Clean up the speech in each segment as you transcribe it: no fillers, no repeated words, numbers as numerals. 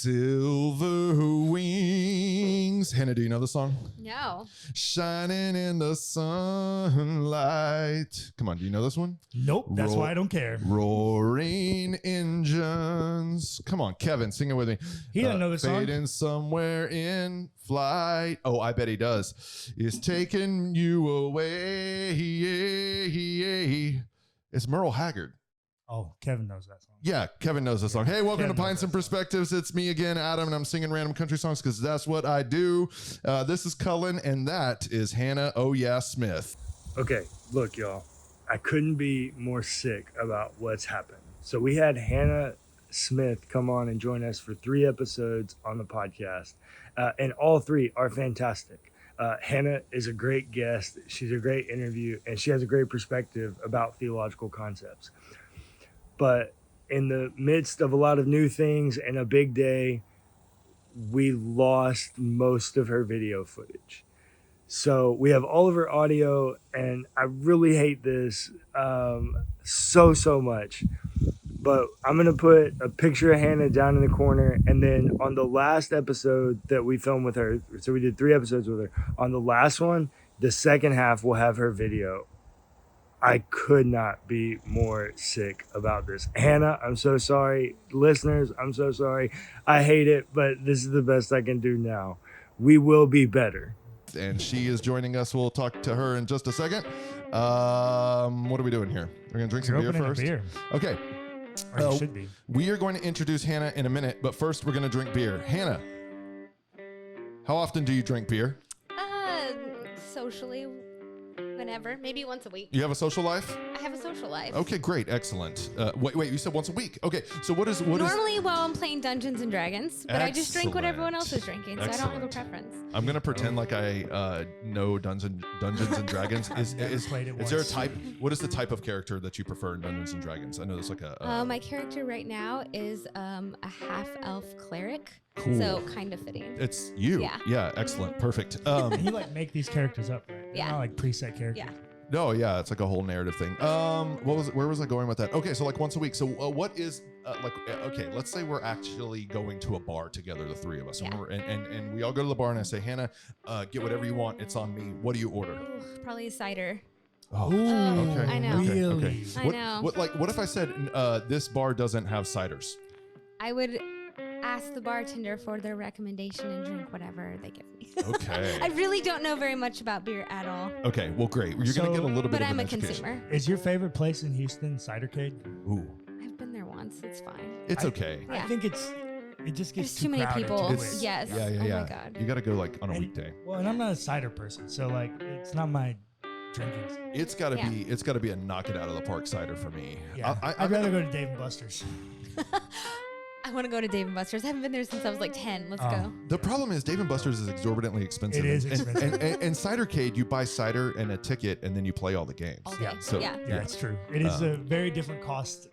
Silver wings. Hannah, do you know the song? No. Shining in the sunlight. Come on, do you know this one? Nope, that's why I don't care. Roaring engines. Come on, Kevin, sing it with me. He doesn't know the song. Fading somewhere in flight. Oh, I bet he does. It's taking you away. It's Merle Haggard. Oh, Kevin knows that song. Yeah, Kevin knows the song. Hey, welcome Kevin to Pints and Perspectives. It's me again, Adam, and I'm singing random country songs because that's what I do. This is Cullen, and that is Hannah Oh Yeah Smith. Okay, look, y'all. I couldn't be more sick about what's happened. So we had Hannah Smith come on and join us for 3 episodes on the podcast, and all 3 are fantastic. Hannah is a great guest. She's a great interview, and she has a great perspective about theological concepts. But in the midst of a lot of new things and a big day, we lost most of her video footage. So we have all of her audio, and I really hate this so much. But I'm going to put a picture of Hannah down in the corner, and then on the last episode that we filmed with her, so we did 3 episodes with her, on the last one, the second half will have her video. I could not be more sick about this. Hannah, I'm so sorry. Listeners, I'm so sorry. I hate it, but this is the best I can do now. We will be better. And she is joining us. We'll talk to her in just a second. What are we doing here? We're going to drink some beer first? Beer. Okay. Or you should be. We are going to introduce Hannah in a minute, but first we're going to drink beer. Hannah, how often do you drink beer? Socially, whenever, maybe once a week. You have a social life? I have a social life. Okay, great, excellent. Wait, you said once a week. Okay, so what is normally while I'm playing Dungeons and Dragons, but I just drink what everyone else is drinking, so I don't have a preference. I'm gonna pretend like I know Dungeons and Dragons. Is there a type? What is the type of character that you prefer in Dungeons and Dragons? I know there's like a. My character right now is a half elf cleric. Cool. So kind of fitting. It's you. Yeah. Excellent. Perfect. You like make these characters up, right? They're Yeah. not like preset characters. Yeah. No, yeah, it's like a whole narrative thing. Where was I going with that? Okay, so like once a week. So what is okay, let's say we're actually going to a bar together, the 3 of us. Yeah. And we all go to the bar and I say, Hannah, get whatever you want. It's on me. What do you order? Ooh, probably a cider. Oh, okay. I know. Okay. I know. What if I said this bar doesn't have ciders? I would ask the bartender for their recommendation and drink whatever they give me. Okay. I really don't know very much about beer at all. Okay, well, great. You're going to get a little bit but of I'm an a education. consumer. Is your favorite place in Houston Cidercade? Ooh. I've been there once. It's fine. It's okay. Yeah. I think it just gets There's too many crowded people. too quick. Yes. Yeah. Oh my God. You got to go like on a And- weekday. Well, and I'm not a cider person, so like it's not my drinking. It's got to be a knock it out of the park cider for me. Yeah. I'd rather go to Dave & Buster's. I want to go to Dave & Buster's. I haven't been there since I was like 10. Let's go. The problem is Dave & Buster's is exorbitantly expensive. It is And- expensive. And Cidercade, you buy cider and a ticket, and then you play all the games. All day. So, Yeah. Yeah, it's true. It is a very different cost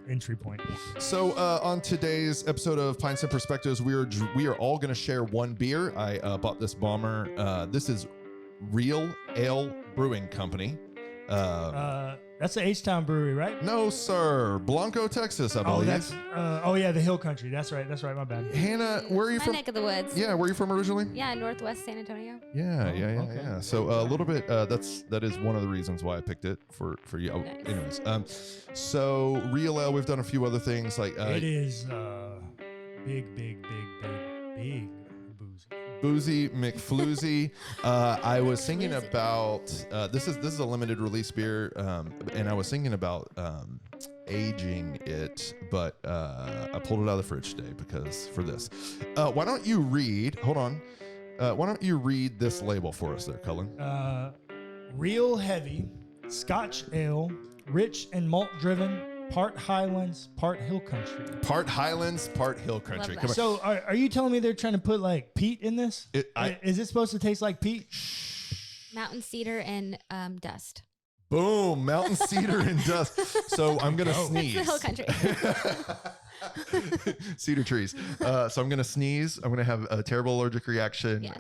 entry point. So on today's episode of Pints and Perspectives, we are all going to share one beer. I bought this bomber. This is Real Ale Brewing Company. That's the H-Town Brewery, right? No, sir. Blanco, Texas, I believe. The Hill Country. That's right. My bad. Hannah, where are you My from? neck of the woods. Yeah, where are you from originally? Yeah, Northwest San Antonio. Yeah. Okay. So a little bit. That is one of the reasons why I picked it for you. Oh, Nice. anyways, so Real Ale. We've done a few other things like It is big boozy. Boozy McFloozy. I was thinking about this is a limited release beer, and I was thinking about aging it, but I pulled it out of the fridge today because for this. Why don't you read? Hold on. Why don't you read this label for us there, Cullen? Real heavy, Scotch ale, rich and malt driven. Part Highlands, part Hill Country. Part Highlands, part Hill Country. Love Come that. on. So are you telling me they're trying to put like peat in this? Is it supposed to taste like peat? Mountain cedar and dust. Boom, mountain cedar and dust. So I'm going to sneeze. That's the Hill Country. Cedar trees. So I'm going to sneeze. I'm going to have a terrible allergic reaction. Yes.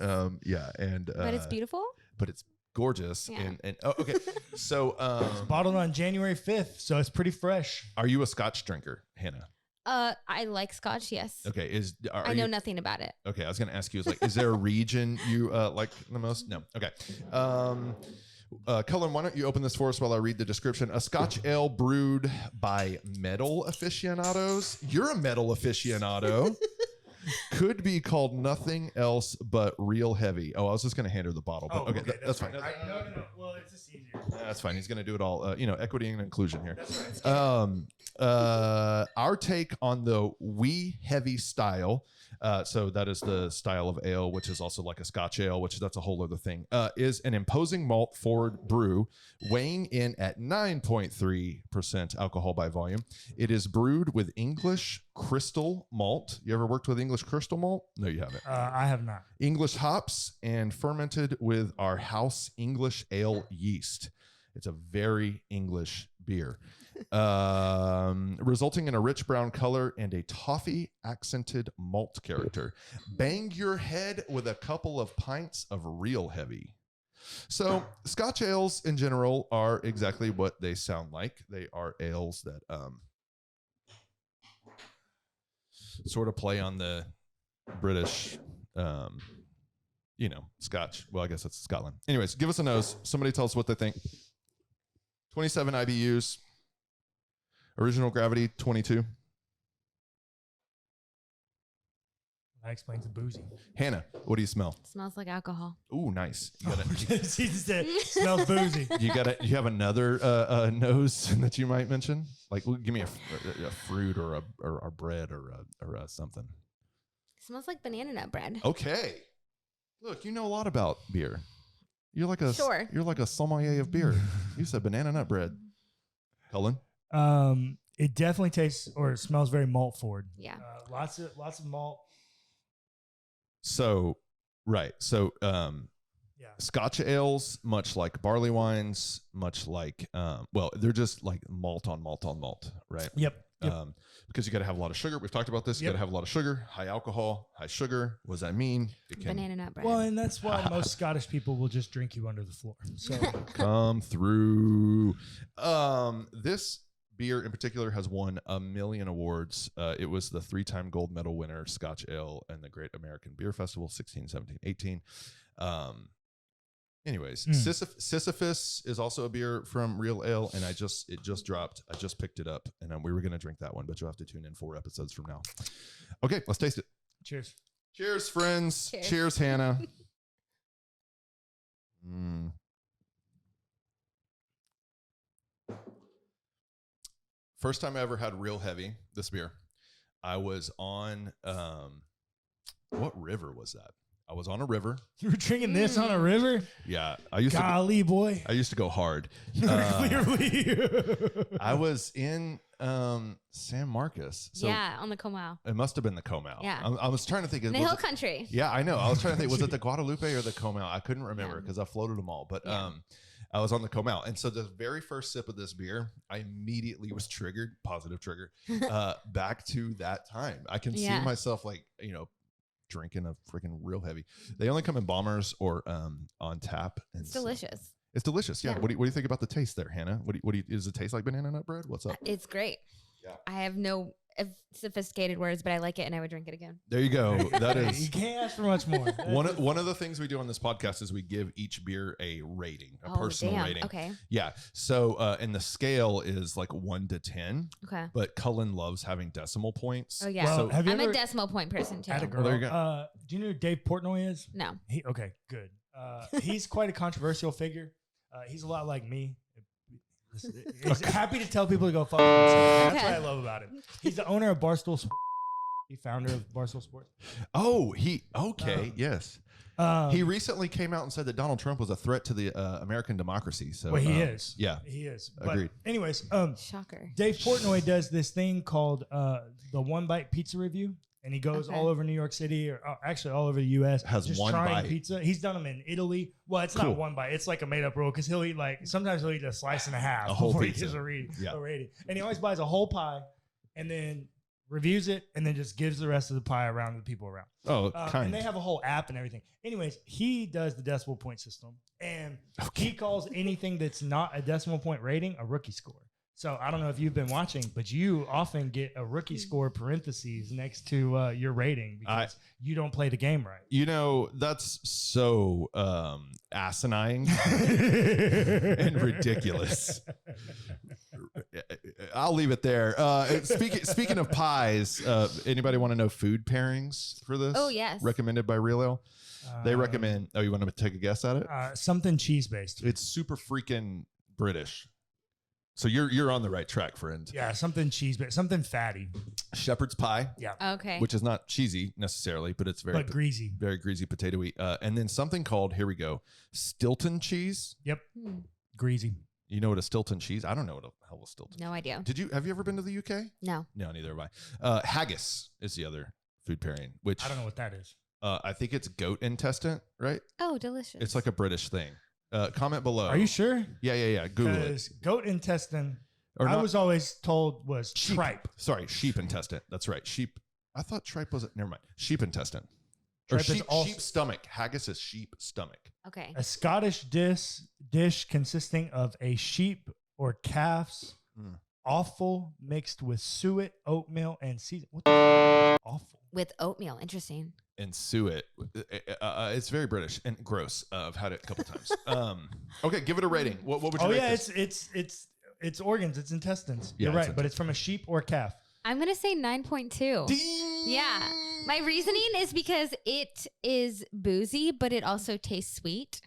But it's beautiful. But it's gorgeous. Yeah. And okay. So Bottled on January 5th, so it's pretty fresh. are you a Scotch drinker, Hannah? I like Scotch. Yes. Okay. I know nothing about it. Okay, I was going to ask you, is there a region you like the most? No. Okay. Cullen, why don't you open this for us while I read the description? A Scotch ale brewed by metal aficionados. You're a metal aficionado. Could be called nothing else but real heavy. Oh, I was just going to hand her the bottle. But okay, that's fine. No. Well, it's just easier. That's fine. He's going to do it all. Equity and inclusion here. That's right. Our take on the wee heavy style. So that is the style of ale, which is also like a Scotch ale, that's a whole other thing, is an imposing malt forward brew weighing in at 9.3% alcohol by volume. It is brewed with English crystal malt. You ever worked with English crystal malt? No, you haven't. I have not. English hops and fermented with our house English ale yeast. It's a very English beer, resulting in a rich brown color and a toffee accented malt character. Bang your head with a couple of pints of real heavy. So Scotch ales in general are exactly what they sound like. They are ales that sort of play on the British, Scotch. Well, I guess it's Scotland. Anyways, give us a nose. Somebody tell us what they think. 27 IBUs. Original gravity, 22. That explains the boozy. Hannah, what do you smell? It smells like alcohol. Ooh, nice. You got She just said, smells boozy. you have another nose that you might mention? Like, give me a fruit or a bread or something. It smells like banana nut bread. Okay. Look, you know a lot about beer. You're like a sommelier of beer. You said banana nut bread. Cullen? It definitely tastes or smells very malt forward. Yeah. Lots of malt. So, right. So, Yeah. Scotch ales, much like barley wines, much like, they're just like malt on malt on malt, right? Yep. Because you got to have a lot of sugar. We've talked about this. You got to have a lot of sugar, high alcohol, high sugar. What does that mean? Banana nut bread. Well, and that's why most Scottish people will just drink you under the floor. So come through. This beer in particular has won a million awards. It was the 3-time gold medal winner, Scotch Ale, and the Great American Beer Festival, 16, 17, 18. Anyways, Sisyphus is also a beer from Real Ale, and it just dropped. I just picked it up, and we were going to drink that one, but you'll have to tune in 4 episodes from now. Okay, let's taste it. Cheers. Cheers, friends. Cheers Hannah. First time I ever had Real Heavy, this beer. I was on, what river was that? I was on a river. You were drinking this on a river? Yeah. Boy. I used to go hard. Clearly. I was in San Marcos. So yeah, on the Comal. it must have been the Comal. Yeah. I was trying to think. In the hill country. Yeah, I know. I was trying to think. Was it the Guadalupe or the Comal? I couldn't remember because I floated them all. But I was on the Comal. And so the very first sip of this beer, I immediately was triggered, positive trigger, back to that time. I can see myself drinking a freaking Real Heavy. They only come in bombers or on tap. And it's delicious. It's delicious. Yeah. What do you think about the taste there, Hannah? Does it taste like banana nut bread? What's up? It's great. Yeah. I have no sophisticated words, but I like it and I would drink it again. There you go. That is. You can't ask for much more. One of the things we do on this podcast is we give each beer a rating, a personal rating. Okay. Yeah. So, and the scale is like 1 to 10. Okay. But Cullen loves having decimal points. Oh yeah. Well, I'm a decimal point person too. Had a girl. Well, there you go. Do you know who Dave Portnoy is? No. Okay, good. He's quite a controversial figure. He's a lot like me. He's happy to tell people to go fuck themselves. That's what I love about him. He's the owner of Barstool Sports. He's founder of Barstool Sports. Oh, yes. He recently came out and said that Donald Trump was a threat to the American democracy. So, well, he is. Yeah, he is. Agreed. But anyways, shocker. Dave Portnoy does this thing called the One Bite Pizza Review. And he goes all over New York City, or actually all over the U.S. Has one bite pizza. He's done them in Italy. Well, it's not one bite. It's like a made-up rule because he'll eat sometimes he'll eat a slice and a half. A whole before pizza. He gives a rating. And he always buys a whole pie and then reviews it and then just gives the rest of the pie around to the people around. Oh, and they have a whole app and everything. Anyways, he does the decimal point system, and he calls anything that's not a decimal point rating a rookie score. So I don't know if you've been watching, but you often get a rookie score parentheses next to your rating because you don't play the game right. You know, that's so asinine and ridiculous. I'll leave it there. Speaking of pies, anybody want to know food pairings for this? Oh, yes. Recommended by Real Ale? They recommend, you want to take a guess at it? Something cheese-based. It's super freaking British. So you're on the right track, friend. Yeah, something cheese-based, something fatty. Shepherd's pie. Yeah. Okay. Which is not cheesy necessarily, but it's very greasy. Very greasy, potatoey. And then something called, here we go, Stilton cheese. Yep. Greasy. You know what a Stilton cheese? I don't know what the hell was Stilton. No idea. Have you ever been to the UK? No. No, neither have I. Haggis is the other food pairing, which I don't know what that is. I think it's goat intestine, right? Oh, delicious. It's like a British thing. Comment below. Are you sure? Yeah. Google it. Goat intestine, Or I was always told was sheep. tripe. Sorry, sheep intestine. That's right. Sheep. I thought tripe was never mind. Sheep intestine. Tripe Or is also- sheep stomach. Haggis is sheep stomach. Okay. A Scottish dish consisting of a sheep or calf's offal mixed with suet, oatmeal, and season. What the offal? With oatmeal. Interesting. And suet. It's very British and gross. I've had it a couple times. Okay, give it a rating. What would you rate this? It's organs, it's intestines. Yeah, You're it's right, but it's from a sheep or calf. I'm going to say 9.2. Ding! Yeah. My reasoning is because it is boozy, but it also tastes sweet.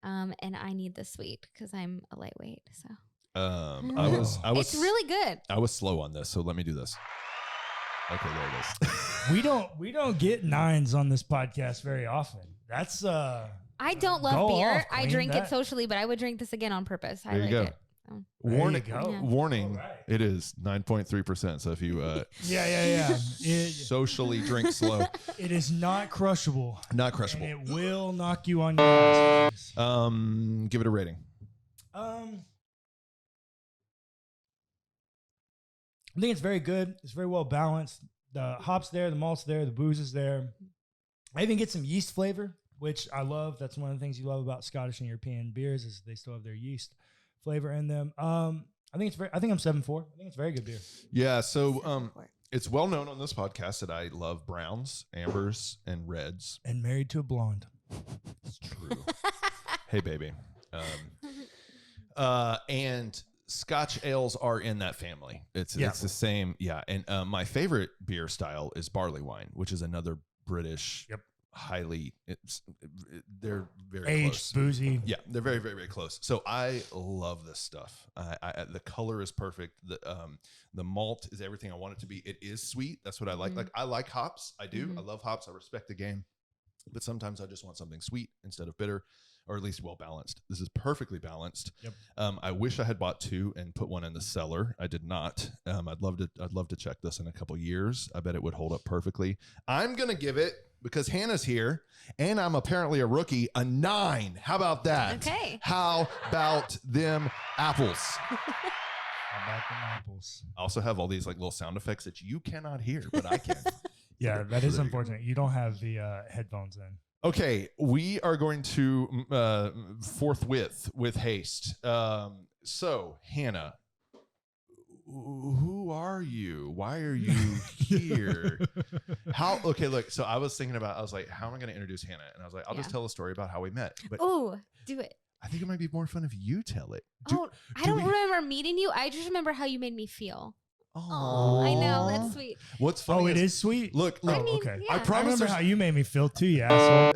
And I need the sweet because I'm a lightweight. So I was. It's really good. I was slow on this, so let me do this. Okay, there it is. We don't get nines on this podcast very often. That's I don't love Go beer. off, I queen. drink it That- socially, but I would drink this again on purpose. I There you like go. it. So. Warning! There you go. Yeah. Warning! All right. It is 9.3%. So if you yeah. socially drink slow, It is not crushable. not And crushable. it will knock you on your ass. Give it a rating. I think it's very good. It's very well balanced. The hops there, the malt's there, the booze is there. I even get some yeast flavor, which I love. That's one of the things you love about Scottish and European beers is they still have their yeast flavor in them. I think I'm 7.4. I think it's very good beer. Yeah. So it's well known on this podcast that I love browns, ambers, and reds. And married to a blonde. It's true. Hey, baby. And Scotch ales are in that family. It's the same. Yeah. And my favorite beer style is barley wine, which is another British, highly, they're very aged, close. boozy. Yeah, they're very, very, very close. So I love this stuff. The color is perfect. The malt is everything I want it to be. It is sweet. That's what I like. Like I like hops. I do. I love hops. I respect the game. But sometimes I just want something sweet instead of bitter, or at least well balanced. This is perfectly balanced. Yep. I wish I had bought two and put one in the cellar. I did not. I'd love to check this in a couple years. I bet it would hold up perfectly. I'm gonna give it, because Hannah's here and I'm apparently a rookie, a 9. How about that? Okay. How about them apples? How about the apples? I also have all these like little sound effects that you cannot hear, but I can. Yeah, that is unfortunate. You don't have the headphones in. Okay, we are going to forthwith with haste. So, Hannah, who are you? Why are you here? Okay, look, so I was like, how am I going to introduce Hannah? And I was like, I'll just tell a story about how we met. But Oh, do it. I think it might be more fun if you tell it. I don't remember meeting you. I just remember how you made me feel. Oh, Oh, I know. That's sweet. What's funny? Oh, it is sweet. Look, I mean, okay. yeah. I I promise. remember how you made me feel too, you asshole.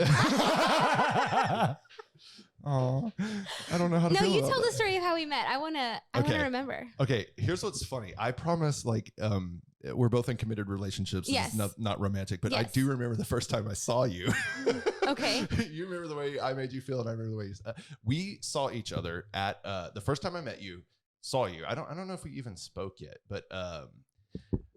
Oh, I don't know how to. No, feel you about tell that. the story of how we met. I wanna remember. Okay, here's what's funny. I promise, like, we're both in committed relationships. Yes. It's not romantic, but I Yes. do remember the first time I saw you. Okay. You remember the way I made you feel, and I remember the way we saw each other at the first time I met you. Saw you. I don't know if we even spoke yet, but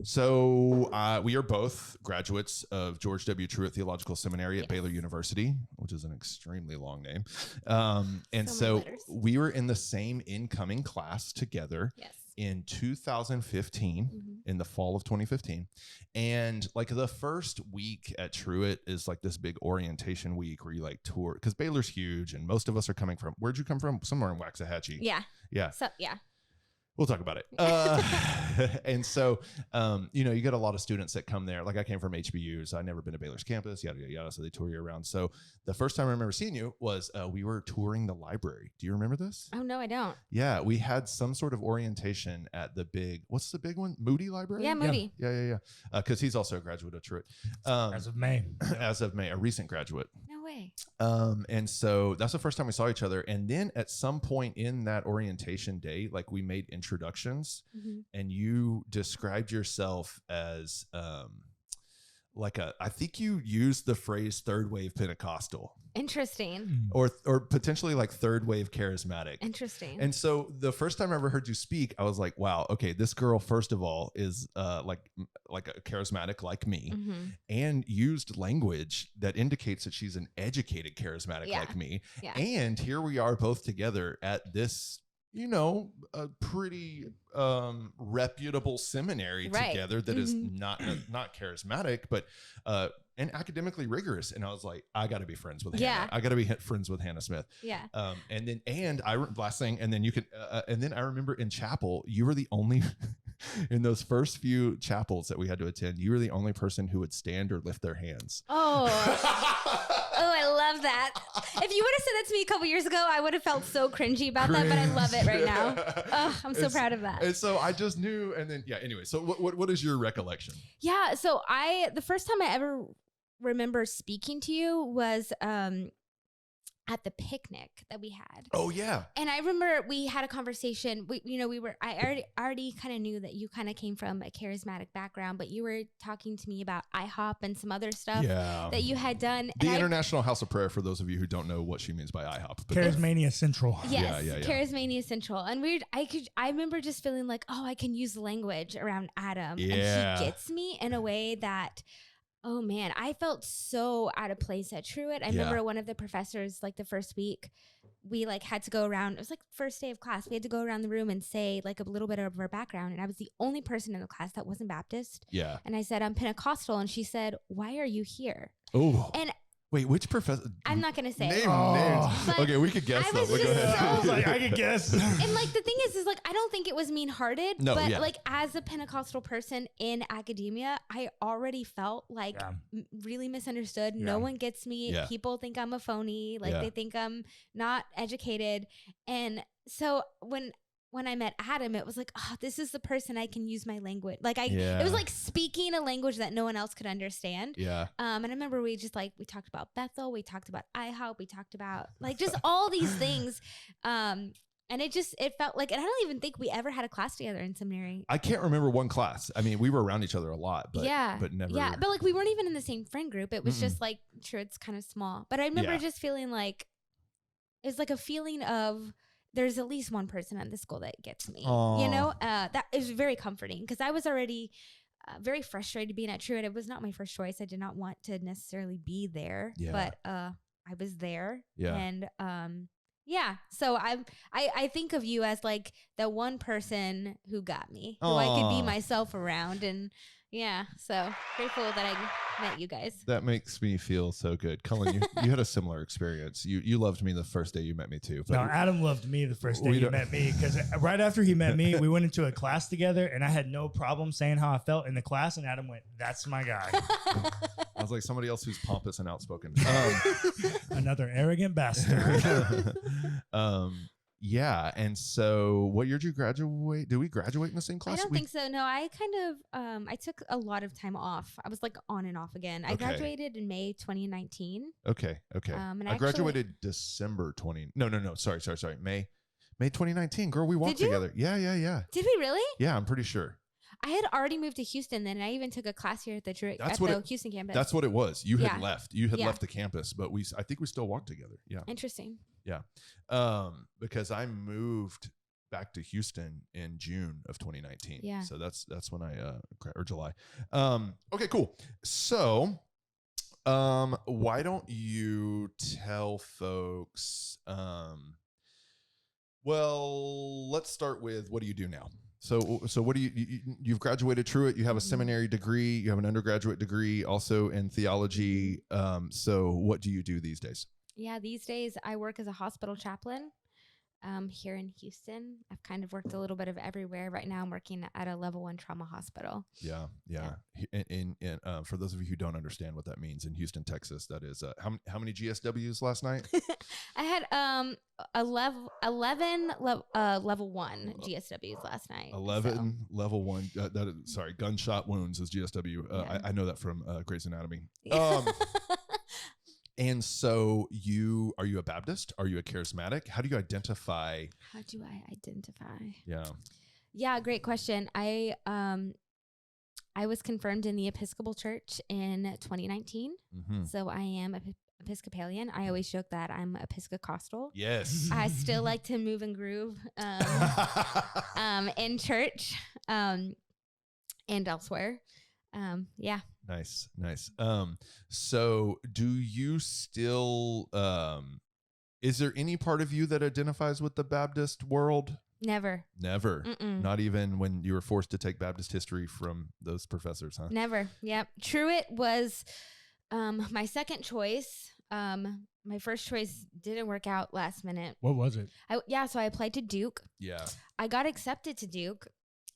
so we are both graduates of George W. Truett Theological Seminary at Baylor University, which is an extremely long name. And So so many letters. we were in the same incoming class together Yes. in 2015, in the fall of 2015. And like the first week at Truett is like this big orientation week where you like tour, because Baylor's huge and most of us are coming from, where'd you come from? Somewhere in Waxahachie. Yeah. Yeah. So yeah. We'll talk about it. And so, you know, you get a lot of students that come there. Like I came from HBU, so I'd never been to Baylor's campus, yada, yada, yada. So they tour you around. So the first time I remember seeing you was we were touring the library. Do you remember this? Oh, no, I don't. Yeah, we had some sort of orientation at the what's the big one? Moody Library? Yeah, Moody. Yeah. Because he's also a graduate of Truett. As of May. As of May, a recent graduate. No way. And so that's the first time we saw each other. And then at some point in that orientation day, like we made introductions and you described yourself as I think you used the phrase third wave Pentecostal. Interesting. Or potentially like third wave charismatic. Interesting. And so the first time I ever heard you speak, I was like, wow, okay, this girl, first of all, is like a charismatic like me and used language that indicates that she's an educated charismatic like me. Yeah. And here we are both together at this, you know, a pretty reputable seminary together that is not charismatic, but and academically rigorous. And I was like, I got to be friends with Hannah. I got to be friends with Hannah Smith. Yeah. And last thing, and then you could, and then I remember in chapel, you were the only, in those first few chapels that we had to attend, you were the only person who would stand or lift their hands. Oh, I love that. If you would have said that to me a couple years ago, I would have felt so cringy about that, but I love it right now. Oh, I'm so proud of that. And so I just knew, and then, anyway, so what is your recollection? Yeah. So the first time I ever remember speaking to you was, at the picnic that we had. Oh yeah. And I remember we had a conversation. I already kind of knew that you kind of came from a charismatic background, but you were talking to me about IHOP and some other stuff that you had done. The International House of Prayer, for those of you who don't know what she means by IHOP. Charismania Central. Yes, Charismania Central. And I remember just feeling like, oh, I can use language around Adam. Yeah. And he gets me in a way that, oh man, I felt so out of place at Truett. I remember one of the professors, like the first week, we like had to go around. It was like first day of class. We had to go around the room and say like a little bit of our background. And I was the only person in the class that wasn't Baptist. Yeah. And I said, I'm Pentecostal. And she said, why are you here? Oh. And wait, which professor? I'm not going to say names. Okay, we could guess though. Go ahead. I was like, I could guess. And like the thing is like I don't think it was mean-hearted, but like as a Pentecostal person in academia, I already felt like really misunderstood. No one gets me. Yeah. People think I'm a phony. Like they think I'm not educated. And so when I met Adam, it was like, oh, this is the person I can use my language. Like it was like speaking a language that no one else could understand. Yeah. And I remember we talked about Bethel, we talked about IHOP, we talked about like just all these things. And it felt like, and I don't even think we ever had a class together in seminary. I can't remember one class. I mean, we were around each other a lot, but never. Yeah, but like we weren't even in the same friend group. It was just like, sure, it's kind of small. But I remember just feeling like, it's like a feeling of, there's at least one person at the school that gets me. Aww. You know, that is very comforting because I was already very frustrated being at Truett. It was not my first choice. I did not want to necessarily be there, but I was there. Yeah. And so I think of you as like the one person who got me, who I could be myself around. And so grateful that I met you guys. That makes me feel so good. Cullen, you had a similar experience. You loved me the first day you met me too. No, Adam loved me the first day he met me because right after he met me, we went into a class together and I had no problem saying how I felt in the class. And Adam went, that's my guy. I was like somebody else who's pompous and outspoken. Another arrogant bastard. Yeah. And so what year did you graduate? Did we graduate in the same class? I don't think so. No, I kind of, I took a lot of time off. I was like on and off again. I graduated in May 2019. Okay. And I graduated December Sorry. May 2019. Girl, we walked together. Yeah. Did we really? Yeah, I'm pretty sure. I had already moved to Houston then, and I even took a class here at the Houston campus. That's what it was. You had left. You had left the campus, but I think we still walked together. Yeah. Interesting. Yeah. Because I moved back to Houston in June of 2019. Yeah. So that's when or July. Okay, cool. So, why don't you tell folks, well, let's start with, what do you do now? So what do you've graduated Truett, you have a seminary degree, you have an undergraduate degree also in theology. So what do you do these days? Yeah, these days I work as a hospital chaplain. here in Houston. I've kind of worked a little bit of everywhere. Right now I'm working at a level 1 trauma hospital. Yeah. And for those of you who don't understand what that means, in Houston, Texas, that is how many GSWs last night? I had 11 level 1 GSWs last night. 11 level 1. Gunshot wounds is GSW. I know that from Grey's Anatomy. And so are you a Baptist? Are you a charismatic? How do you identify? How do I identify? Yeah, great question. I was confirmed in the Episcopal Church in 2019. Mm-hmm. So I am Episcopalian. I always joke that I'm Episcopal. Yes. I still like to move and groove in church and elsewhere. Nice. So do you still, is there any part of you that identifies with the Baptist world? Never. Mm-mm. Not even when you were forced to take Baptist history from those professors, huh? Never. Yep. Truett was my second choice. My first choice didn't work out last minute. What was it? So I applied to Duke. Yeah. I got accepted to Duke.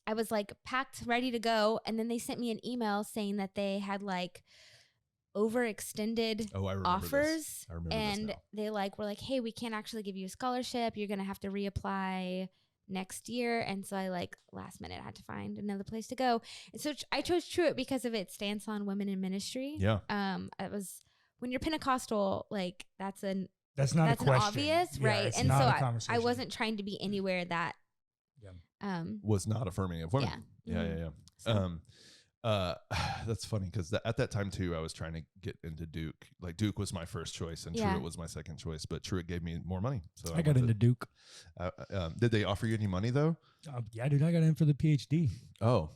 I was like packed, ready to go. And then they sent me an email saying that they had like overextended offers. I remember and this now. they were like, hey, we can't actually give you a scholarship. You're going to have to reapply next year. And so I last minute had to find another place to go. And so I chose Truett because of its stance on women in ministry. Yeah. It was when you're Pentecostal, that's not a question. obvious, yeah, right? And so I wasn't trying to be anywhere that was not affirming of women. Yeah. So. That's funny because at that time too, I was trying to get into Duke. Like Duke was my first choice, and Truett was my second choice. But Truett gave me more money, so I got into Duke. Did they offer you any money though? Yeah, dude, I got in for the PhD. Oh,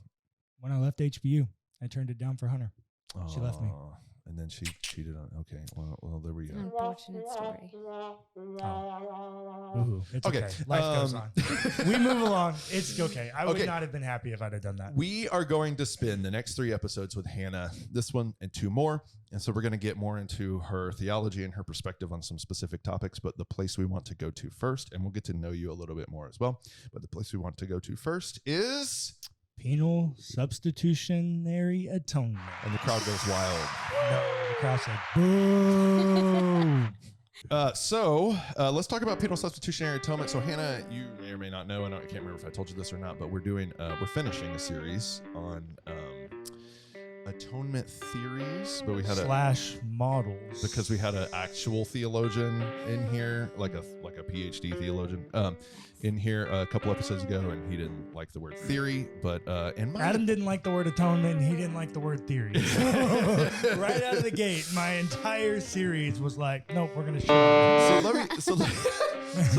when I left HBU, I turned it down for Hunter. She left me. And then she cheated on. Okay, well, there we go. Unfortunate story. It's okay. Life goes on. We move along. It's okay. I would not have been happy if I'd have done that. We are going to spend the next 3 episodes with Hannah, this one and 2 more. And so we're going to get more into her theology and her perspective on some specific topics. But the place we want to go to first, and we'll get to know you a little bit more as well. But the place we want to go to first is Penal Substitutionary Atonement. And the crowd goes wild. No, the crowd said, boo. So let's talk about penal substitutionary atonement. So Hannah, you may or may not know, and I can't remember if I told you this or not, but we're finishing a series on atonement theories, but we had models because we had an actual theologian in here, like a PhD theologian in here a couple episodes ago, and he didn't like the word theory, but Adam didn't like the word atonement, and he didn't like the word theory. Right out of the gate, my entire series was like, nope, we're gonna So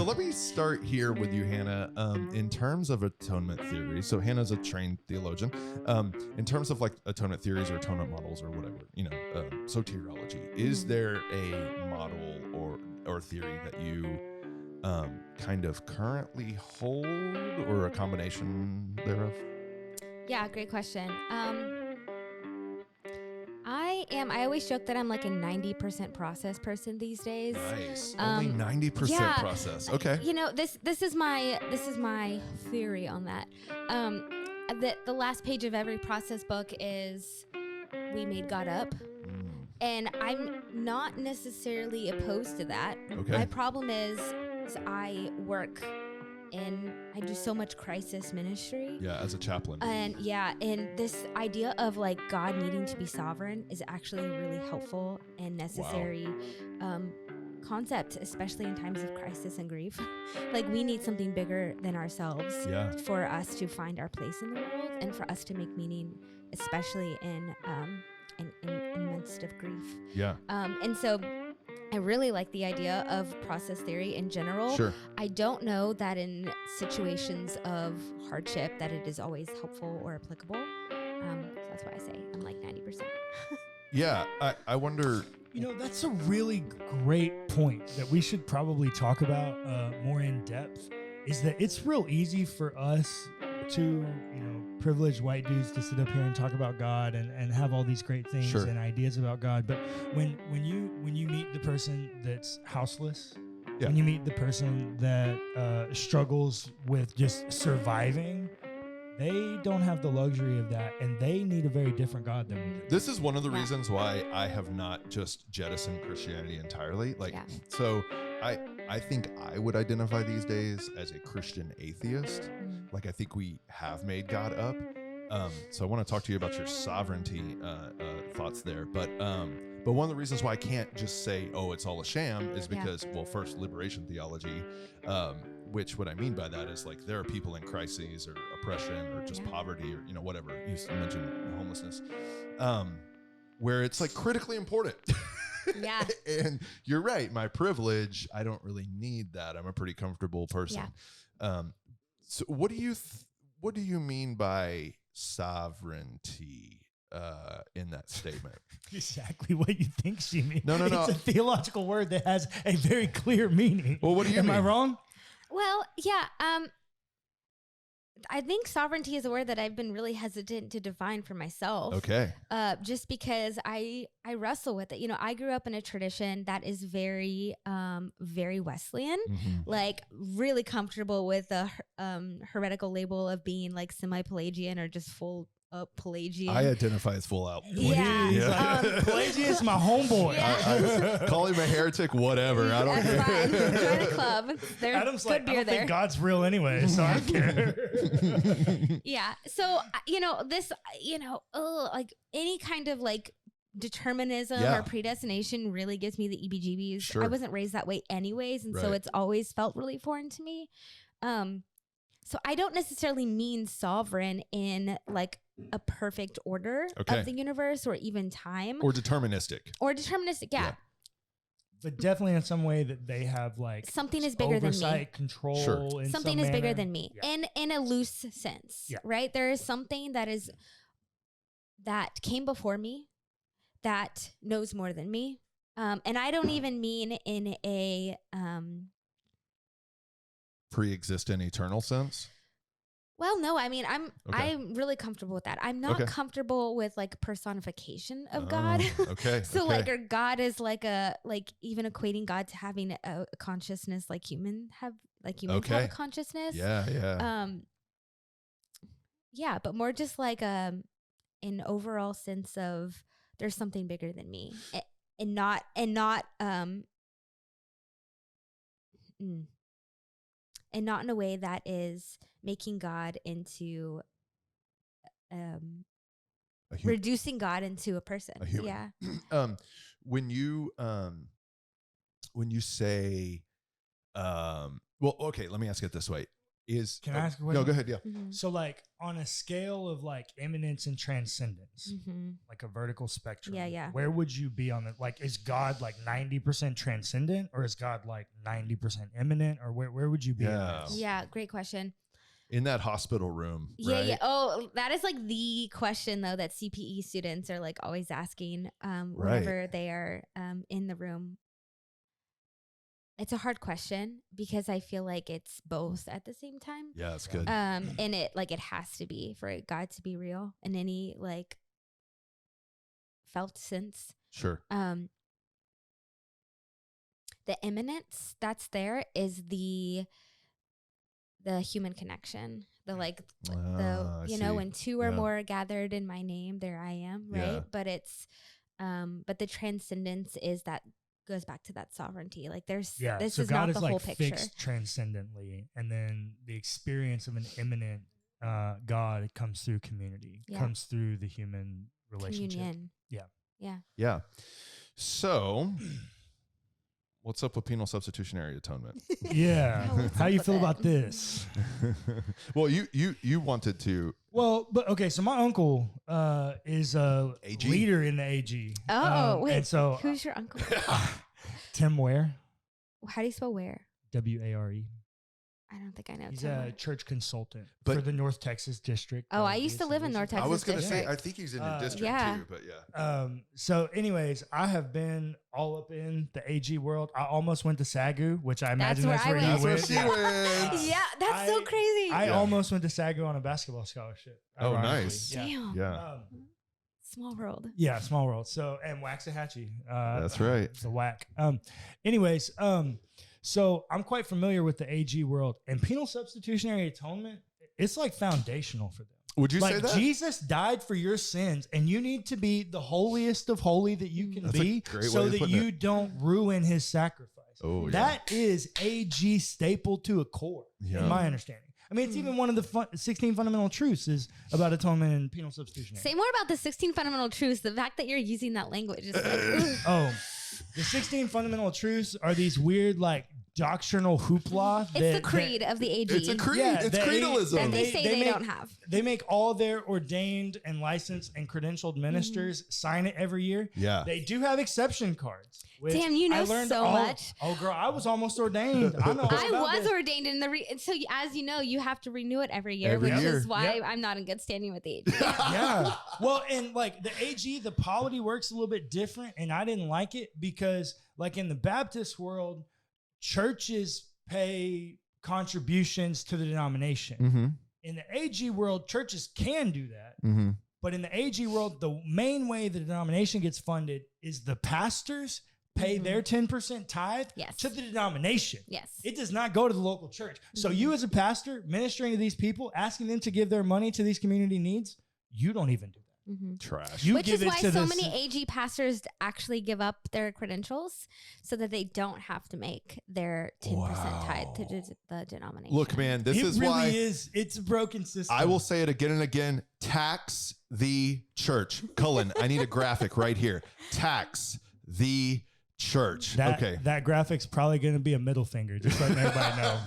let me start here with you, Hannah. In terms of atonement theory, so Hannah's a trained theologian. In terms of atonement theories or atonement models or whatever, soteriology, is there a model or theory that you kind of currently hold, or a combination thereof? Yeah, great question. I always joke that I'm like a 90% process person these days. Nice. Only 90% process. Okay. This is my theory on that. The last page of every process book is we made God up. And I'm not necessarily opposed to that. Okay. My problem is I do so much crisis ministry. Yeah, as a chaplain. And this idea of God needing to be sovereign is actually a really helpful and necessary concept, especially in times of crisis and grief. We need something bigger than ourselves for us to find our place in the world and for us to make meaning, especially in the midst of grief. Yeah. And so I really like the idea of process theory in general. Sure. I don't know that in situations of hardship that it is always helpful or applicable. So that's why I say I'm like 90%. Yeah, I wonder. That's a really great point that we should probably talk about more in depth, is that it's real easy for us to, privileged white dudes to sit up here and talk about God and have all these great things and ideas about God. But when you meet the person that's houseless When you meet the person that struggles with just surviving, they don't have the luxury of that, and they need a very different God than we do. This is one of the reasons why I have not just jettisoned Christianity entirely. So I think I would identify these days as a Christian atheist. Like, I think we have made God up. So I want to talk to you about your sovereignty thoughts there. But one of the reasons why I can't just say, oh, it's all a sham is because, well, first, liberation theology, which what I mean by that is like there are people in crises or oppression or just poverty or, you know, whatever. You mentioned homelessness, where it's like critically important. Yeah. And you're right. My privilege, I don't really need that. I'm a pretty comfortable person. Yeah. So what do you mean by sovereignty in that statement? Exactly what you think she means. No. It's a theological word that has a very clear meaning. Well, what do you mean? Am I wrong? Well, yeah. I think sovereignty is a word that I've been really hesitant to define for myself. Okay. Just because I wrestle with it. You know, I grew up in a tradition that is very, very Wesleyan, like really comfortable with the heretical label of being like semi-Pelagian or just full Pelagian. I identify as full out. Yeah. Pelagian is my homeboy. I call him a heretic, whatever. I don't care. Fine. Join the club. There's Adam's good like, beer I don't there. think God's real anyway, so I don't care. Yeah. So, you know, this, you know, like any kind of like determinism or predestination really gives me the EBGBs. Sure. I wasn't raised that way anyways. And so it's always felt really foreign to me. So I don't necessarily mean sovereign in like a perfect order of the universe or even time. Or deterministic. Yeah. But definitely in some way that they have like something is bigger than me. Control. Sure. In something some is bigger manner. than me in a loose sense, right? There is something that came before me that knows more than me. And I don't even mean in a pre-existent eternal sense. Well, no, I mean, I'm really comfortable with that. I'm not comfortable with like personification of God. So like, or God is like even equating God to having a consciousness like humans have a consciousness. Yeah, but more just like an overall sense of there's something bigger than me, and not in a way that is making God into reducing God into a person. A human. Yeah. When you say well, okay, let me ask it this way. Can I ask a question? No, go ahead. Yeah. Mm-hmm. So like on a scale of like immanence and transcendence, like a vertical spectrum, where would you be on the, like, is God like 90% transcendent or is God like 90% immanent, or where would you be? Yeah. Great question. In that hospital room. Yeah. Right? Yeah. Oh, that is like the question though, that CPE students are like always asking, whenever they are, in the room. It's a hard question because I feel like it's both at the same time. Yeah, that's good. And it has to be for God to be real in any like felt sense. Sure. The immanence that's there is the human connection. The like when two or more are gathered in my name, there I am, right? Yeah. But it's but the transcendence is that goes back to that sovereignty. Like this so is God not the whole picture. Fixed transcendently, and then the experience of an immanent God comes through community, comes through the human relationship. Communion. Yeah. So, what's up with penal substitutionary atonement? How you feel about this? Well, you wanted to. Well, but okay. So my uncle is a AG? leader in the AG. Wait. And so who's your uncle? Tim Ware. How do you spell Ware? Ware. I don't think I know. He's a church consultant for the North Texas district. Oh, I used to live in North Texas. I was going to say, I think he's in your district too, but yeah. So anyways, I have been all up in the AG world. I almost went to SAGU, which I imagine that's where you went. That's where she went. Yeah, that's so crazy. I almost went to SAGU on a basketball scholarship. Oh, nice. Damn. Yeah. Small world. Yeah, small world. So, and Waxahachie. That's right. The whack. Anyways, So I'm quite familiar with the AG world, and penal substitutionary atonement, it's like foundational for them. Would you like say that? Jesus died for your sins, and you need to be the holiest of holy that you can be so that you don't ruin his sacrifice. Oh, yeah. That is AG stapled to a core, in my understanding. I mean, it's even one of the 16 fundamental truths is about atonement and penal substitution. Say more about the 16 fundamental truths. The fact that you're using that language is like, oh, the 16 fundamental truths are these weird, like, doctrinal hoopla. It's the creed of the AG. It's a creed. Yeah, it's creedalism. That they say they don't have. They make all their ordained and licensed and credentialed ministers sign it every year. Yeah. They do have exception cards. Damn, you know so much. Oh, girl, I was almost ordained. I know. I was ordained in the so as you know, you have to renew it every year, which is why I'm not in good standing with the AG. Yeah. Well, and like the AG, the polity works a little bit different, and I didn't like it because, like in the Baptist world, churches pay contributions to the denomination. Mm-hmm. In the AG world, churches can do that. Mm-hmm. But in the AG world, the main way the denomination gets funded is the pastors pay their 10% tithe to the denomination. Yes. It does not go to the local church. So you as a pastor ministering to these people, asking them to give their money to these community needs, you don't even do that. Trash. Which is why so many AG pastors actually give up their credentials so that they don't have to make their 10% tithe to the denomination. Look, man, this is really why it's a broken system. I will say it again and again. Tax the church. Cullen, I need a graphic right here. Tax the church. That graphic's probably going to be a middle finger, just letting everybody know.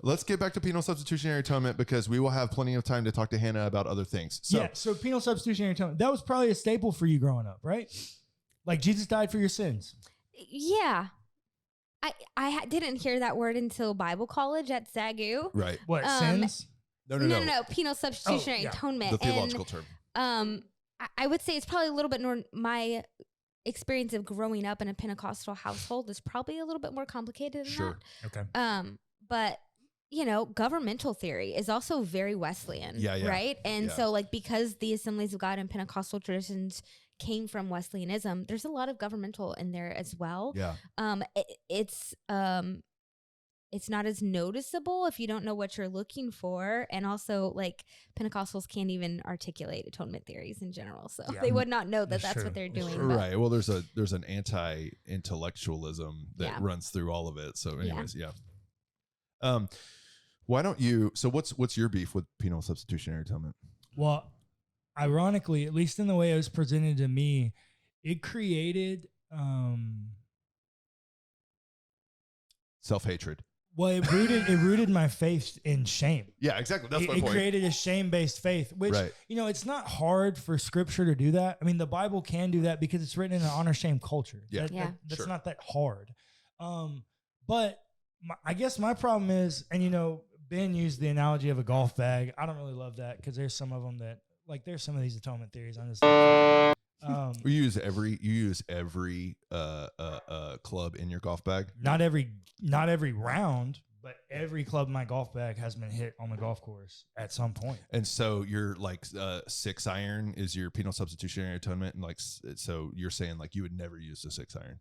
Let's get back to penal substitutionary atonement because we will have plenty of time to talk to Hannah about other things. So penal substitutionary atonement, that was probably a staple for you growing up, right? Like Jesus died for your sins. Yeah. I didn't hear that word until Bible college at SAGU. Right. What, sins? No. Penal substitutionary atonement. The theological term. I would say it's probably a little bit more my experience of growing up in a Pentecostal household is probably a little bit more complicated than that. Okay. But you know, governmental theory is also very Wesleyan, right? And so like because the Assemblies of God and Pentecostal traditions came from Wesleyanism, there's a lot of governmental in there as well. Yeah. It's not as noticeable if you don't know what you're looking for. And also like Pentecostals can't even articulate atonement theories in general. So they would not know that that's what they're doing. Right. Well, there's an anti-intellectualism that runs through all of it. So anyways, why don't you, so what's your beef with penal substitutionary atonement? Well, ironically, at least in the way it was presented to me, it created, self-hatred. Well, it rooted my faith in shame. Yeah, exactly. That's my point. It created a shame-based faith, which, you know, it's not hard for scripture to do that. I mean, the Bible can do that because it's written in an honor-shame culture. That's not that hard. But I guess my problem is, and you know, Ben used the analogy of a golf bag. I don't really love that because there's some of them that, like, there's some of these atonement theories. I'm just you use every club in your golf bag. Not every round, but every club in my golf bag has been hit on the golf course at some point. And so your like 6 iron is your penal substitutionary atonement, and like so you're saying like you would never use the 6 iron.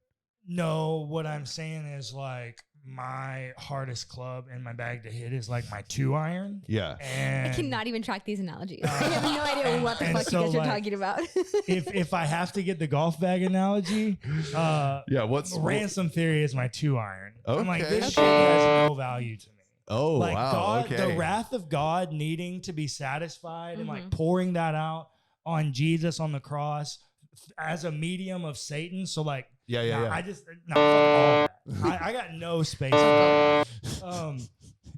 No, what I'm saying is like my hardest club in my bag to hit is like my 2 iron. Yeah. And I cannot even track these analogies. I have no idea what the fuck you guys are talking about. if I have to get the golf bag analogy, ransom theory is my 2 iron. Okay. I'm like, this shit has no value to me. Oh, like wow. God, the wrath of God needing to be satisfied and like pouring that out on Jesus on the cross as a medium of Satan. So like, I just fuck all that. I got no space for that.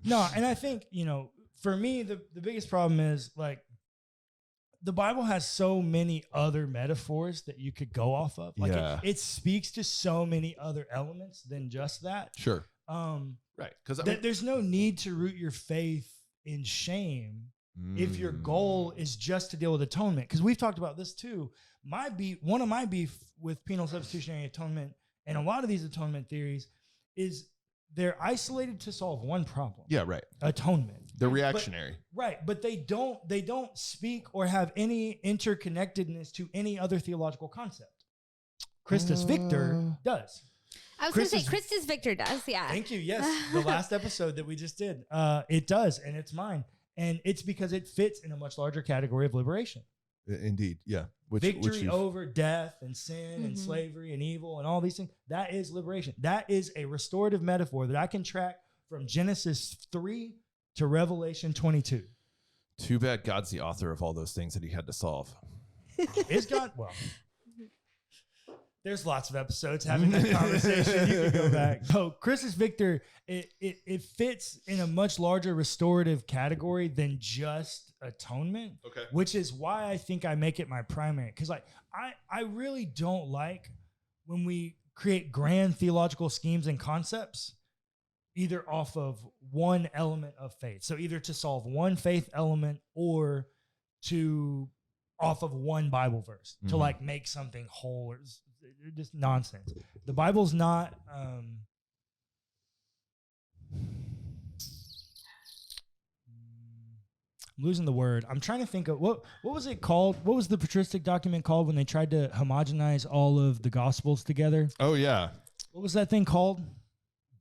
No, and I think, you know, for me, the biggest problem is like the Bible has so many other metaphors that you could go off of. Like it speaks to so many other elements than just that. Sure. Right. Because there's no need to root your faith in shame if your goal is just to deal with atonement. Because we've talked about this too. One of my beef with penal substitutionary atonement and a lot of these atonement theories is they're isolated to solve one problem. Yeah, right. Atonement. They're reactionary. But they don't speak or have any interconnectedness to any other theological concept. Christus Victor does. I was going to say, Christus Victor does, yeah. Thank you, yes. The last episode that we just did, it does, and it's mine. And it's because it fits in a much larger category of liberation. Indeed, yeah. Victory over death and sin and slavery and evil and all these things. That is liberation. That is a restorative metaphor that I can track from Genesis 3 to Revelation 22. Too bad God's the author of all those things that he had to solve. Is God? Well, there's lots of episodes having that conversation. You can go back. So Christus Victor, it fits in a much larger restorative category than just atonement. Okay. Which is why I think I make it my primary. Because I really don't like when we create grand theological schemes and concepts either off of one element of faith. So either to solve one faith element or to off of one Bible verse to like make something whole or just nonsense. The Bible's not I'm losing the word. I'm trying to think of what was it called? What was the patristic document called when they tried to homogenize all of the gospels together? Oh yeah. What was that thing called?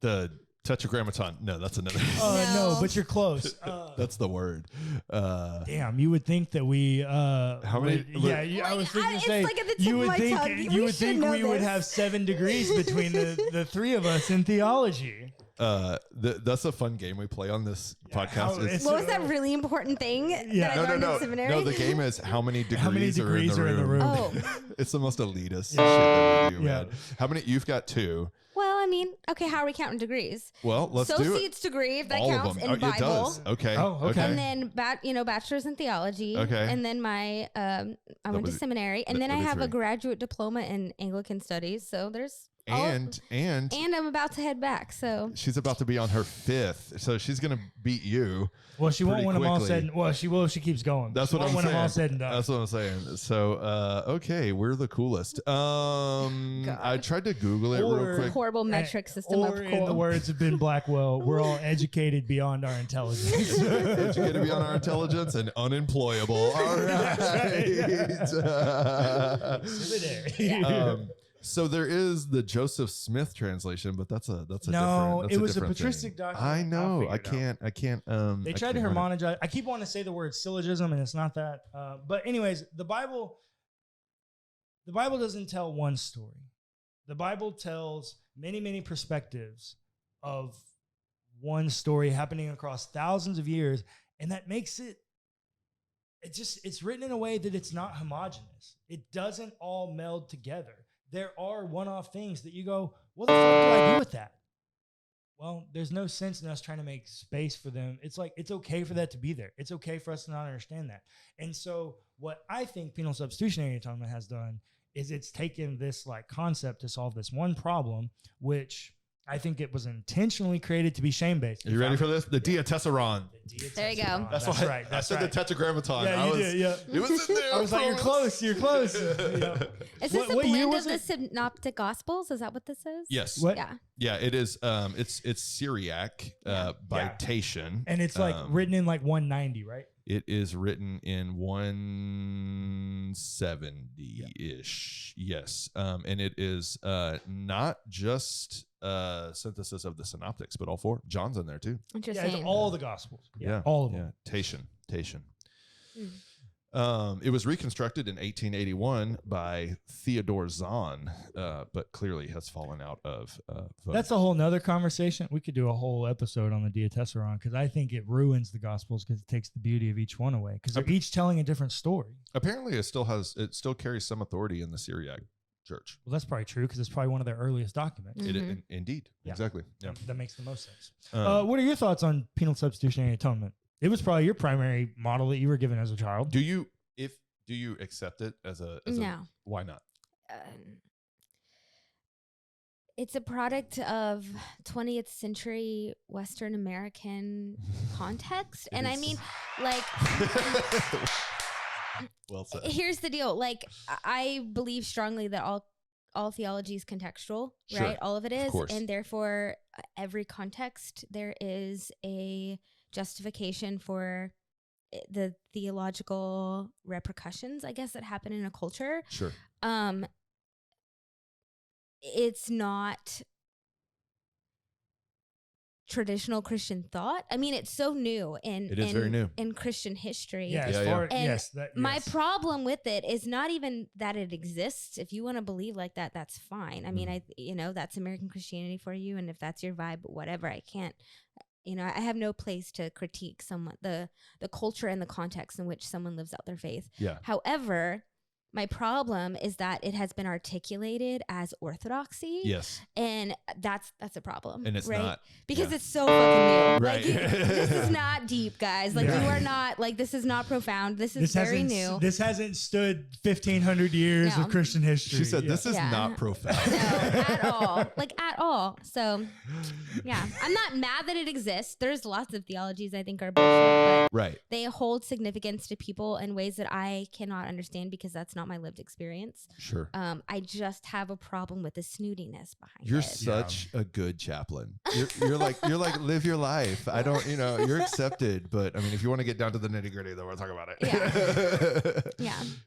The Tetragrammaton. No, that's another. No, but you're close. That's the word. Damn, you would think that we. How many? I was thinking to say like at the tip of my tongue. You would think we would have 7 degrees between the three of us in theology. That's a fun game we play on this podcast. What was that really important thing that I learned in seminary? No, the game is how many degrees are in the room. Oh. It's the most elitist shit that we do, man. How many? You've got 2. Well, I mean, okay, how are we counting degrees? Well, let's do it. Associate's degree, if that All counts, of them. in Bible. It does. Okay. Oh, okay. And then, bachelor's in theology. Okay. And then I went to seminary. And then I have a graduate diploma in Anglican studies. So there's... And I'm about to head back, so she's about to be on her 5th, so she's gonna beat you. Well, she won't when I'm all said. Well, she will if she keeps going. That's what I'm saying. When I'm all said and done. That's what I'm saying. So, okay, we're the coolest. I tried to Google it real quick. Horrible metric system of cool. In the words of Ben Blackwell, we're all educated beyond our intelligence. Educated beyond our intelligence and unemployable. All right. So there is the Joseph Smith translation, but that's a different. It was a patristic document. I know. I can't. They tried to harmonize. I keep wanting to say the word syllogism, and it's not that. But anyways, the Bible doesn't tell one story. The Bible tells many, many perspectives of one story happening across thousands of years, and that makes it. It's written in a way that it's not homogenous. It doesn't all meld together. There are one-off things that you go, what the fuck do I do with that? Well, there's no sense in us trying to make space for them. It's like, it's okay for that to be there. It's okay for us to not understand that. And so what I think penal substitutionary atonement has done is it's taken this like concept to solve this one problem, which I think it was intentionally created to be shame-based. Are you ready for this? The diatessaron. There you go. That's right. I said the Tetragrammaton. Yeah, you did. Yeah. It was in there. I was like, you're close. You're close. Yeah. Is this a blend of the Synoptic Gospels? Is that what this is? Yes. What? Yeah. Yeah, it is. It's Syriac by Tatian. And it's like written in like 190, right? It is written in 170-ish. Yes. And it is not just synthesis of the synoptics, but all 4. John's in there too. Interesting. Yeah, it's all the Gospels. Yeah. All of them. Yeah. Tatian. It was reconstructed in 1881 by Theodore Zahn, but clearly has fallen out of vogue. That's a whole nother conversation. We could do a whole episode on the Diatessaron because I think it ruins the Gospels because it takes the beauty of each one away because they're each telling a different story. Apparently, it still carries some authority in the Syriac Church. Well, that's probably true because it's probably one of their earliest documents. Indeed. Yeah. Exactly. Yeah. That makes the most sense. What are your thoughts on penal substitutionary atonement? It was probably your primary model that you were given as a child. Do you accept it as a no? Why not? It's a product of 20th century Western American context, and I mean, like. Well said. Here's the deal. Like, I believe strongly that all theology is contextual, sure. right? All of it is, and therefore, every context there is a justification for the theological repercussions, I guess, that happen in a culture. Sure. it's not traditional Christian thought. I mean, it's so new very new in Christian history. My problem with it is not even that it exists. If you want to believe like that, that's fine. I mean, that's American Christianity for you, and if that's your vibe, whatever. I can't. I have no place to critique someone, the culture and the context in which someone lives out their faith. Yeah. However, my problem is that it has been articulated as orthodoxy. Yes. And that's a problem. And it's right? not. Because it's so fucking new. Right. This is not deep, guys. You are not, this is not profound. This is very new. This hasn't stood 1,500 years of Christian history. She said, this is not profound. No, at all. At all. So, yeah. I'm not mad that it exists. There's lots of theologies I think are bullshit, but they hold significance to people in ways that I cannot understand because that's not my lived experience. Sure. I just have a problem with the snootiness behind You're such a good chaplain. You're like live your life. I don't, you're accepted, but I mean, if you want to get down to the nitty gritty, then we'll talk about it.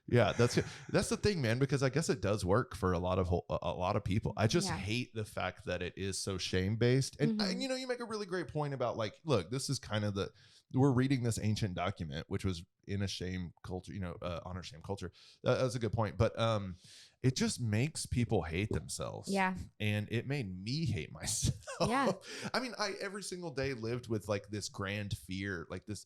Yeah. That's the thing, man, because I guess it does work for a lot of people. I just hate the fact that it is so shame based. And you make a really great point about look, this is kind of we're reading this ancient document, which was in a shame culture, honor shame culture. That's a good point. But it just makes people hate themselves. Yeah. And it made me hate myself. Yeah. I mean, I every single day lived with this grand fear, this,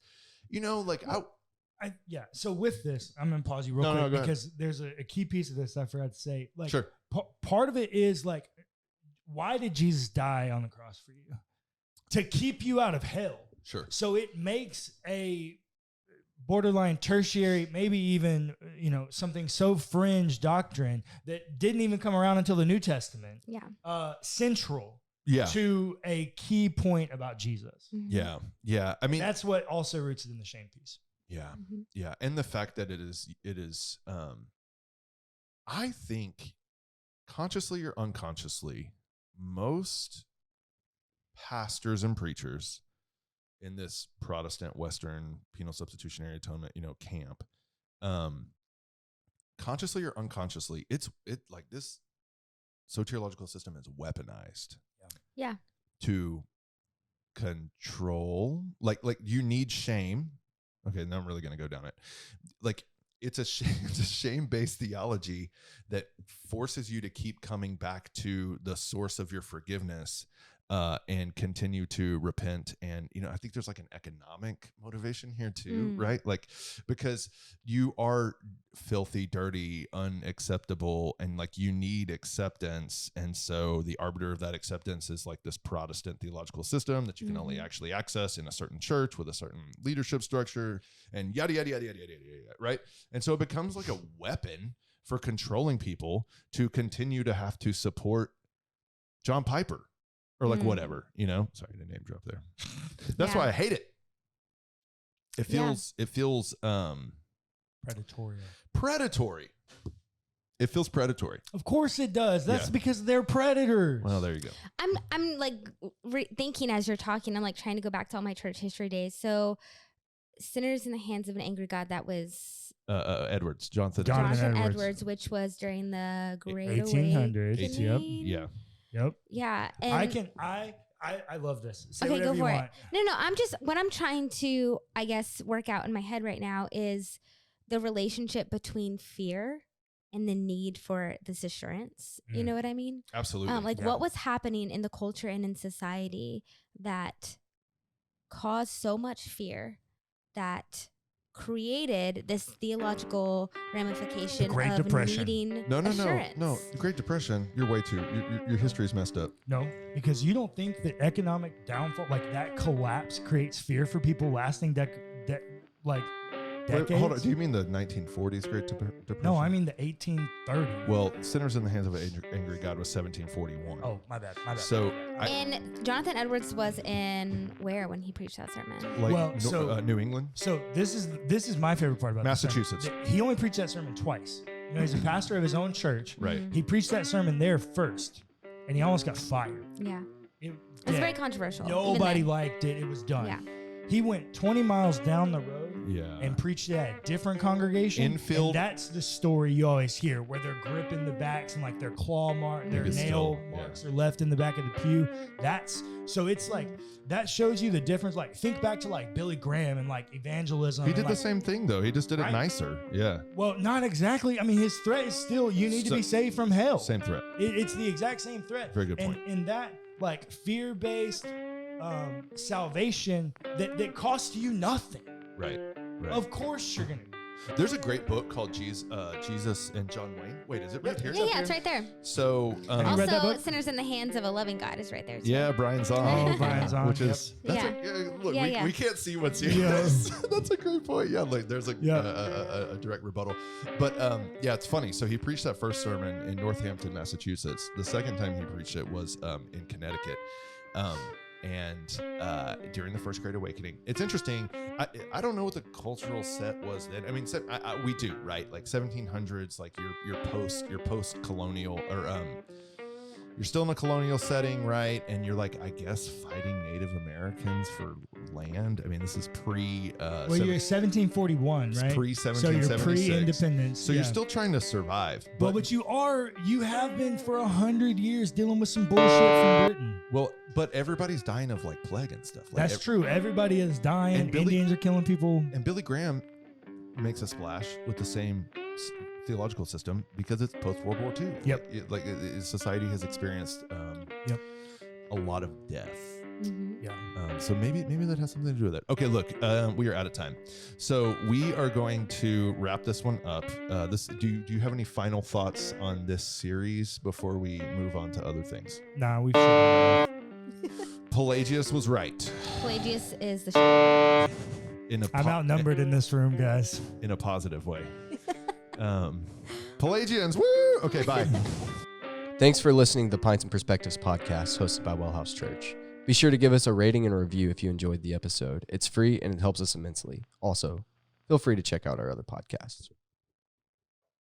So with this, I'm going to pause you real quick because there's a key piece of this I forgot to say. Sure. Part of it is why did Jesus die on the cross for you? To keep you out of hell. Sure. So it makes a borderline tertiary, maybe even, something so fringe doctrine that didn't even come around until the New Testament. Yeah. Central yeah. to a key point about Jesus. Mm-hmm. Yeah. Yeah. I mean, that's what also roots in the shame piece. Yeah. Mm-hmm. Yeah. And the fact that it is, I think consciously or unconsciously, most pastors and preachers in this Protestant Western Penal Substitutionary Atonement, camp, consciously or unconsciously, it this soteriological system is weaponized. Yeah. To control, you need shame. Okay, now I'm really going to go down it. It's a shame-based theology that forces you to keep coming back to the source of your forgiveness and continue to repent. And, I think there's an economic motivation here too, right? Because you are filthy, dirty, unacceptable, and you need acceptance. And so the arbiter of that acceptance is this Protestant theological system that you can only actually access in a certain church with a certain leadership structure and yada, yada, yada, yada, yada, yada, right? And so it becomes a weapon for controlling people to continue to have to support John Piper. Or whatever, sorry to name drop there. That's why I hate it. It feels predatory. It feels predatory. Of course it does. That's because they're predators. Well, there you go. I'm thinking as you're talking, I'm trying to go back to all my church history days. So Sinners in the Hands of an Angry God, that was Edwards, Jonathan Edwards, which was during the Great 1800s. Awakening. Yep. Yep. Yeah. And I love this. Say okay, go for it. Want. No, what I'm trying to, I guess, work out in my head right now is the relationship between fear and the need for this assurance. You know what I mean? Absolutely. What was happening in the culture and in society that caused so much fear that created this theological ramification of Depression. needing No. assurance. Great Depression. You're way too. Your history's messed up. No, because you don't think that economic downfall, that collapse, creates fear for people lasting decades. Wait, hold on. Do you mean the 1940s Great Depression? No, I mean the 1830s. Well, Sinners in the Hands of an Angry God was 1741. Oh, my bad. So, and Jonathan Edwards was in where when he preached that sermon? New England. So this is my favorite part about Massachusetts. He only preached that sermon twice. He's a pastor of his own church. Right. He preached that sermon there first, and he almost got fired. Yeah. It was very controversial. Nobody liked it. It was done. Yeah. He went 20 miles down the road and preached at a different congregation. Infield. And that's the story you always hear, where they're gripping the backs and like their claw mark, their nail marks are left in the back of the pew. So it's like, that shows you the difference. Like, think back to like Billy Graham and like evangelism. He did the same thing though. He just did it nicer. Yeah. Well, not exactly. I mean, his threat is still, you need to be saved from hell. Same threat. It's the exact same threat. Very good point. And that like fear-based salvation that costs you nothing. Right. Of course you're going to. There's a great book called Jesus and John Wayne. Wait, is it right here? Yeah, it's right there. So, also, Sinners in the Hands of a Loving God is right there too. Yeah, Brian's on. Oh, Brian's on. Which is, we can't see what's here. Yes. That's a great point. Yeah, like there's a direct rebuttal. But it's funny. So he preached that first sermon in Northampton, Massachusetts. The second time he preached it was in Connecticut. And during the First Great Awakening. It's interesting. I don't know what the cultural set was then. I mean, we do, right? Like 1700s, like your post colonial, or you're still in a colonial setting, right? And you're like, I guess, fighting Native Americans for land. I mean, this is pre. Well, you're 1741, right? Pre 1776. So you're pre-independence. So you're still trying to survive. But you have been for 100 years dealing with some bullshit from Britain. Well, but everybody's dying of like plague and stuff. Like That's true. Everybody is dying. And Indians are killing people. And Billy Graham makes a splash with the same theological system because it's post-World War II. Yep. Society has experienced a lot of death. Mm-hmm. Yeah. So maybe that has something to do with it. Okay, look, we are out of time. So we are going to wrap this one up. Do you have any final thoughts on this series before we move on to other things? Nah, we should. Pelagius was right. Pelagius is the I'm outnumbered in this room, guys. In a positive way. Pelagians, woo! Okay, bye. Thanks for listening to the Pints and Perspectives Podcast, hosted by WellHouse Church. Be sure to give us a rating and a review if you enjoyed the episode. It's free and it helps us immensely. Also, feel free to check out our other podcasts.